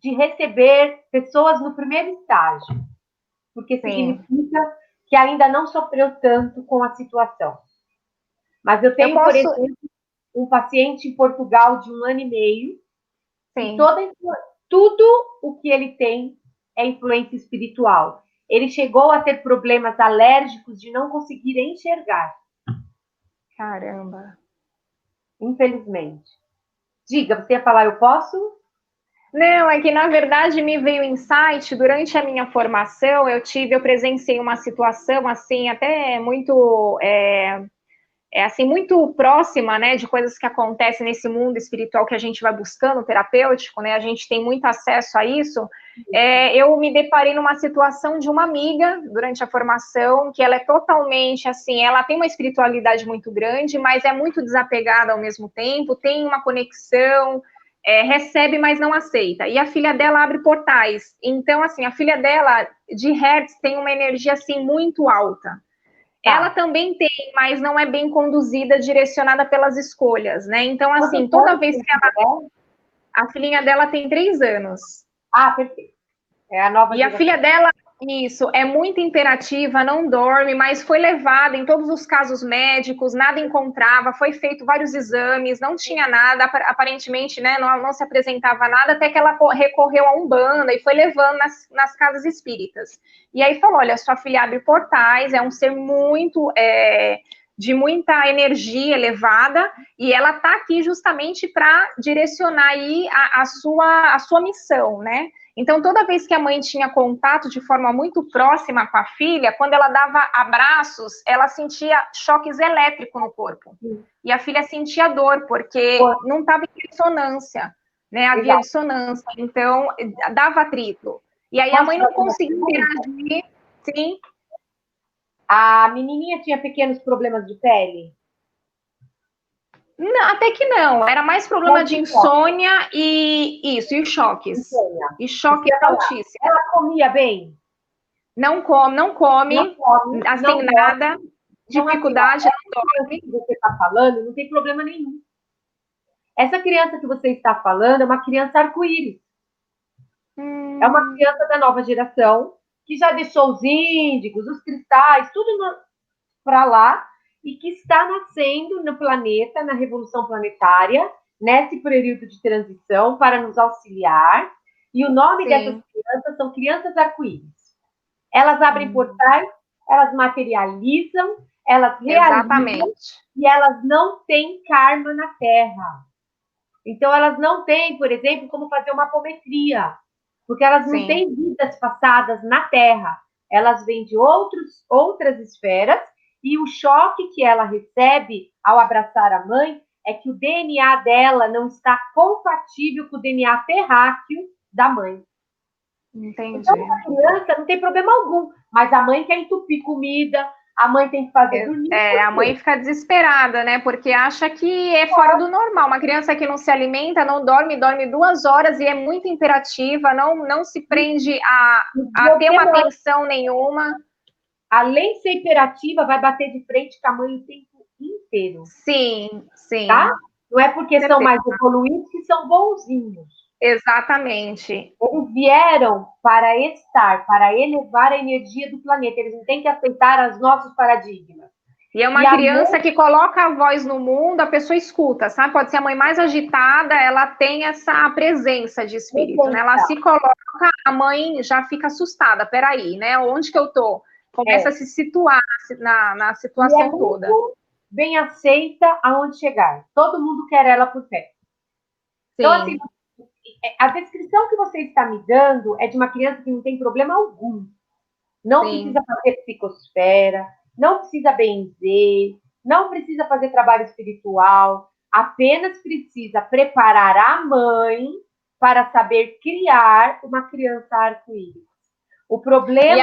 de receber pessoas no primeiro estágio, porque significa que ainda não sofreu tanto com a situação. Mas eu tenho, por exemplo, um paciente em Portugal de 1 ano e meio, e tudo o que ele tem é influência espiritual. Ele chegou a ter problemas alérgicos de não conseguir enxergar. Caramba. Infelizmente. Diga, você ia falar, eu posso? Não, é que na verdade me veio insight durante a minha formação. Eu presenciei uma situação assim até muito assim muito próxima, né, de coisas que acontecem nesse mundo espiritual que a gente vai buscando, terapêutico, né? A gente tem muito acesso a isso. Eu me deparei numa situação de uma amiga durante a formação que ela é totalmente assim, ela tem uma espiritualidade muito grande, mas é muito desapegada ao mesmo tempo, tem uma conexão. Recebe, mas não aceita. E a filha dela abre portais. Então, assim, a filha dela, de Hertz, tem uma energia, assim, muito alta. Ela também tem, mas não é bem conduzida, direcionada pelas escolhas, né? Então, assim, toda vez que ela... A filhinha dela tem 3 anos. Ah, perfeito. É a nova geração. A filha dela, isso, é muito imperativa, não dorme, mas foi levada em todos os casos médicos, nada encontrava, foi feito vários exames, não tinha nada, aparentemente, né, não se apresentava nada, até que ela recorreu a Umbanda e foi levando nas casas espíritas. E aí falou, olha, sua filha abre portais, é um ser muito... de muita energia elevada, e ela está aqui justamente para direcionar aí a sua missão, né? Então, toda vez que a mãe tinha contato de forma muito próxima com a filha, quando ela dava abraços, ela sentia choques elétricos no corpo. E a filha sentia dor, porque não estava em ressonância, né? Havia dissonância, então dava atrito. E aí a mãe não conseguia interagir, sim. A menininha tinha pequenos problemas de pele? Não, até que não. Era mais problema de insônia e choques. Insônia. E choque altíssimo. Ela comia bem? Não come, assim, nada. Dificuldade, não dorme. Que você está falando, não tem problema nenhum. Essa criança que você está falando é uma criança arco-íris. É uma criança da nova geração, que já deixou os índigos, os cristais, tudo para lá, e que está nascendo no planeta, na revolução planetária, nesse período de transição, para nos auxiliar. E o nome dessas crianças são crianças arco-íris. Elas abrem portais, elas materializam, elas realizam, e elas não têm karma na Terra. Então, elas não têm, por exemplo, como fazer uma apometria, porque elas não têm vidas passadas na Terra. Elas vêm de outras esferas, e o choque que ela recebe ao abraçar a mãe é que o DNA dela não está compatível com o DNA terráqueo da mãe. Entendi. Então, a criança não tem problema algum, mas a mãe quer entupir comida, a mãe tem que fazer dormir. A mãe fica desesperada, né? Porque acha que é fora do normal. Uma criança que não se alimenta, não dorme 2 horas e é muito imperativa, não se prende a ter uma atenção nenhuma. Além de ser imperativa, vai bater de frente com a mãe o tempo inteiro. Sim, sim. Tá? Não é porque são mais evoluídos que são bonzinhos. Exatamente. Eles vieram para estar, para elevar a energia do planeta. Eles não têm que aceitar os nossos paradigmas. E é uma criança que coloca a voz no mundo, a pessoa escuta, sabe? Pode ser a mãe mais agitada, ela tem essa presença de espírito, né? Ela se coloca, a mãe já fica assustada. Peraí, né? Onde que eu tô? Começa a se situar na situação toda. Bem aceita aonde chegar. Todo mundo quer ela por perto. Então, assim, a descrição que você está me dando é de uma criança que não tem problema algum. Não precisa fazer psicosfera, não precisa benzer, não precisa fazer trabalho espiritual, apenas precisa preparar a mãe para saber criar uma criança arco-íris. O problema... E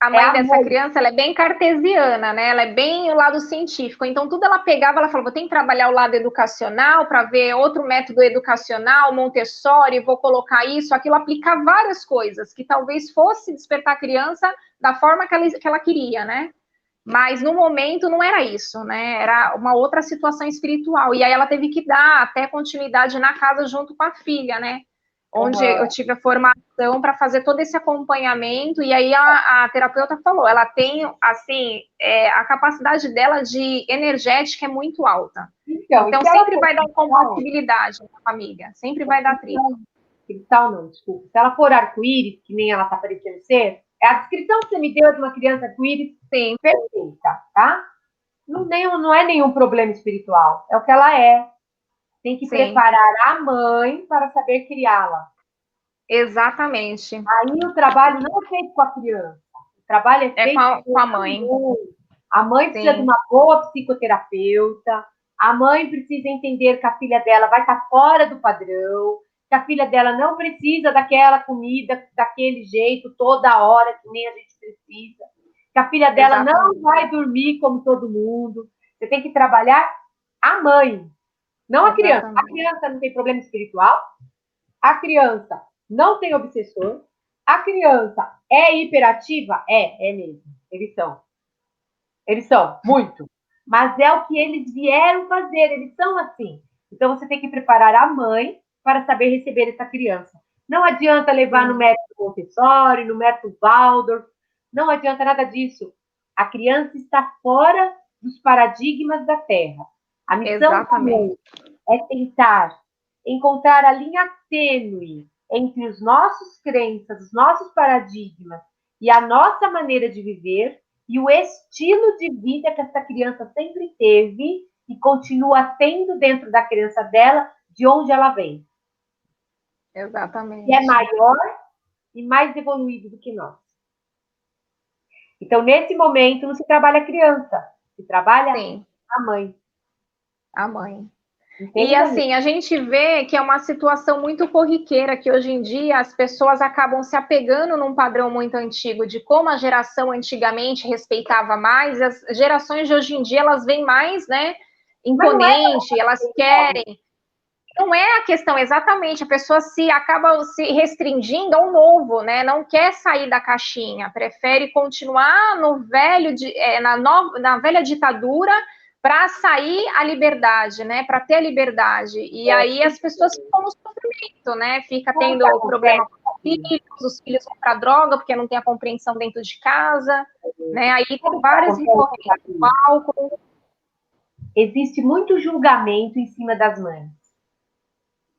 a mãe dessa criança, ela é bem cartesiana, né? Ela é bem o lado científico. Então, tudo ela pegava, ela falava, vou ter que trabalhar o lado educacional para ver outro método educacional, Montessori, vou colocar isso, aquilo, aplicar várias coisas, que talvez fosse despertar a criança da forma que ela queria, né? Mas, no momento, não era isso, né? Era uma outra situação espiritual. E aí, ela teve que dar até continuidade na casa junto com a filha, né? Onde eu tive a formação para fazer todo esse acompanhamento, e aí a terapeuta falou, ela tem, assim, a capacidade dela de energética é muito alta. Então sempre vai dar incompatibilidade na família, sempre vai dar atrito. Cristal não, desculpa. Se ela for arco-íris, que nem ela está parecendo ser, a descrição que você me deu de uma criança arco-íris, perfeita, tá? Não é nenhum problema espiritual, é o que ela é. Tem que preparar a mãe para saber criá-la. Exatamente. Aí o trabalho não é feito com a criança. O trabalho é feito com a mãe. A mãe precisa de uma boa psicoterapeuta. A mãe precisa entender que a filha dela vai estar fora do padrão. Que a filha dela não precisa daquela comida, daquele jeito, toda hora, que nem a gente precisa. Que a filha dela não vai dormir como todo mundo. Você tem que trabalhar a mãe. Não a criança. A criança não tem problema espiritual. A criança não tem obsessor. A criança é hiperativa? É mesmo. Eles são, muito. Mas é o que eles vieram fazer. Eles são assim. Então, você tem que preparar a mãe para saber receber essa criança. Não adianta levar no método Montessori, no método Waldorf. Não adianta nada disso. A criança está fora dos paradigmas da Terra. A missão também é tentar encontrar a linha tênue entre os nossos crenças, os nossos paradigmas e a nossa maneira de viver e o estilo de vida que essa criança sempre teve e continua tendo dentro da criança dela, de onde ela vem. Exatamente. Que é maior e mais evoluído do que nós. Então, nesse momento, não se trabalha a criança, se trabalha a mãe. A mãe. E assim, a gente vê que é uma situação muito corriqueira, que hoje em dia as pessoas acabam se apegando num padrão muito antigo, de como a geração antigamente respeitava mais, as gerações de hoje em dia, elas vêm mais, né, imponente, elas querem... Não é a questão exatamente, a pessoa acaba se restringindo ao novo, né? Não quer sair da caixinha, prefere continuar no velho, na velha ditadura para sair a liberdade, né? Para ter a liberdade. E aí as pessoas ficam no sofrimento, né? Fica tendo problema com os filhos vão para droga porque não tem a compreensão dentro de casa, né? Aí tem várias recorrências, álcool. Existe muito julgamento em cima das mães.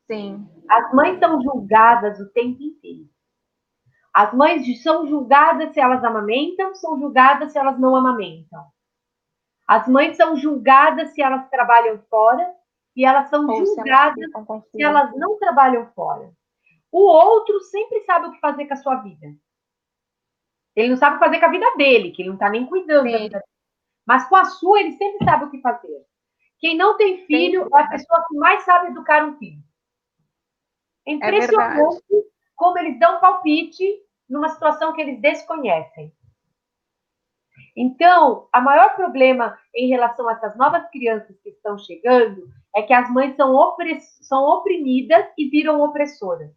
Sim. As mães são julgadas o tempo inteiro. As mães são julgadas se elas amamentam, são julgadas se elas não amamentam. As mães são julgadas se elas trabalham fora e elas são julgadas se elas não trabalham fora. O outro sempre sabe o que fazer com a sua vida. Ele não sabe fazer com a vida dele, que ele não está nem cuidando da vida dele. Mas com a sua, ele sempre sabe o que fazer. Quem não tem filho é a pessoa que mais sabe educar um filho. É impressionante como eles dão palpite numa situação que eles desconhecem. Então, o maior problema em relação a essas novas crianças que estão chegando é que as mães são oprimidas e viram opressoras.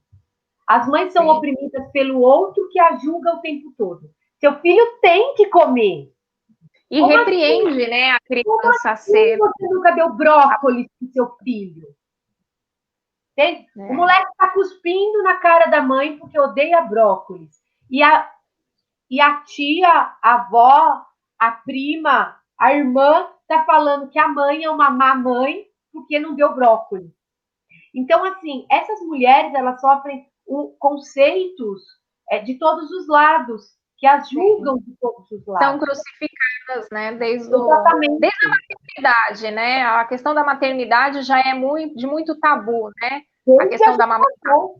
As mães são oprimidas pelo outro que a julga o tempo todo. Seu filho tem que comer. E como repreende, assim? Né, a criança cedo. Você nunca deu brócolis para o seu filho? Entende? O moleque está cuspindo na cara da mãe porque odeia brócolis. E a tia, a avó, a prima, a irmã está falando que a mãe é uma má mãe porque não deu brócolis. Então, assim, essas mulheres, elas sofrem conceitos de todos os lados, que as julgam de todos os lados. São crucificadas, né? Desde a maternidade, né? A questão da maternidade já é de muito tabu, né? A questão da amamentação,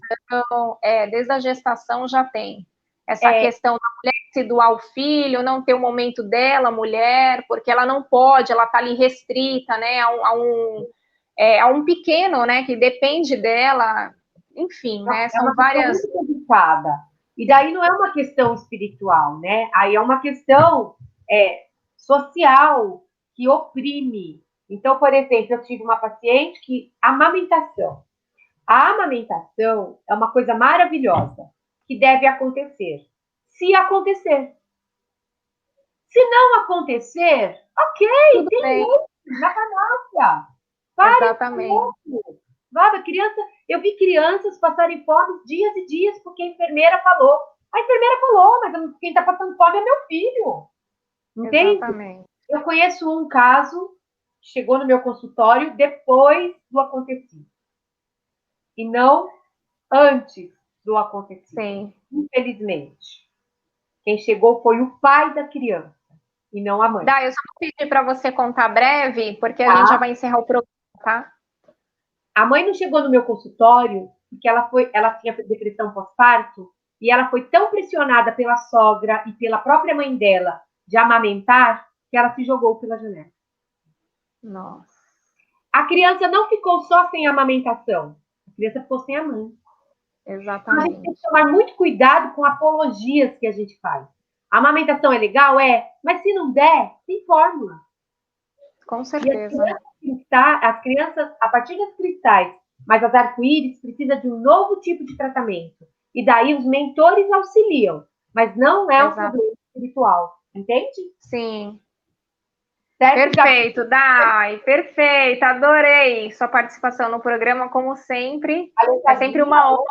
desde a gestação já tem. Essa questão da mulher se doar ao filho, não ter o momento dela, mulher, porque ela não pode, ela está ali restrita, né? A um pequeno, né? Que depende dela. Enfim, né? São várias... muito complicada. E daí não é uma questão espiritual, né? Aí é uma questão social que oprime. Então, por exemplo, eu tive uma paciente que a amamentação é uma coisa maravilhosa que deve acontecer. Se acontecer. Se não acontecer, ok, tudo tem bem. Outro na farmácia. Exatamente. Eu vi crianças passarem fome dias e dias porque a enfermeira falou. A enfermeira falou, mas quem está passando fome é meu filho. Entende? Exatamente. Eu conheço um caso que chegou no meu consultório depois do acontecido. E não antes do acontecido. Sim. Infelizmente. Quem chegou foi o pai da criança e não a mãe. Eu só vou pedir para você contar breve, porque a gente já vai encerrar o programa, tá? A mãe não chegou no meu consultório porque ela tinha depressão pós-parto e ela foi tão pressionada pela sogra e pela própria mãe dela de amamentar que ela se jogou pela janela. Nossa. A criança não ficou só sem amamentação, a criança ficou sem a mãe. Exatamente. A gente tem que tomar muito cuidado com apologias que a gente faz. A amamentação é legal? Mas se não der, tem fórmula. Com certeza. As crianças, a partir das cristais, mas as arco-íris, precisa de um novo tipo de tratamento. E daí os mentores auxiliam, mas não é um problema espiritual. Entende? Sim. Certo? Perfeito, Dai, perfeito, adorei sua participação no programa, como sempre. É sempre uma honra,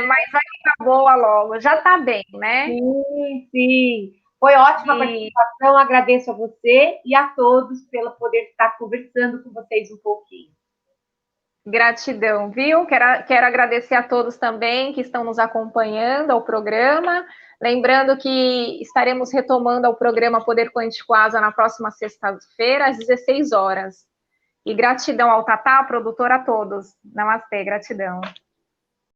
mas vai ficar boa logo. Já tá bem, né? Sim, sim. Foi ótima a participação, agradeço a você e a todos pelo poder estar conversando com vocês um pouquinho. Gratidão, viu? Quero agradecer a todos também que estão nos acompanhando ao programa. Lembrando que estaremos retomando o programa Poder Quântico Asa na próxima sexta-feira, às 16 horas. E gratidão ao Tatá, produtor, a todos. Namastê, gratidão.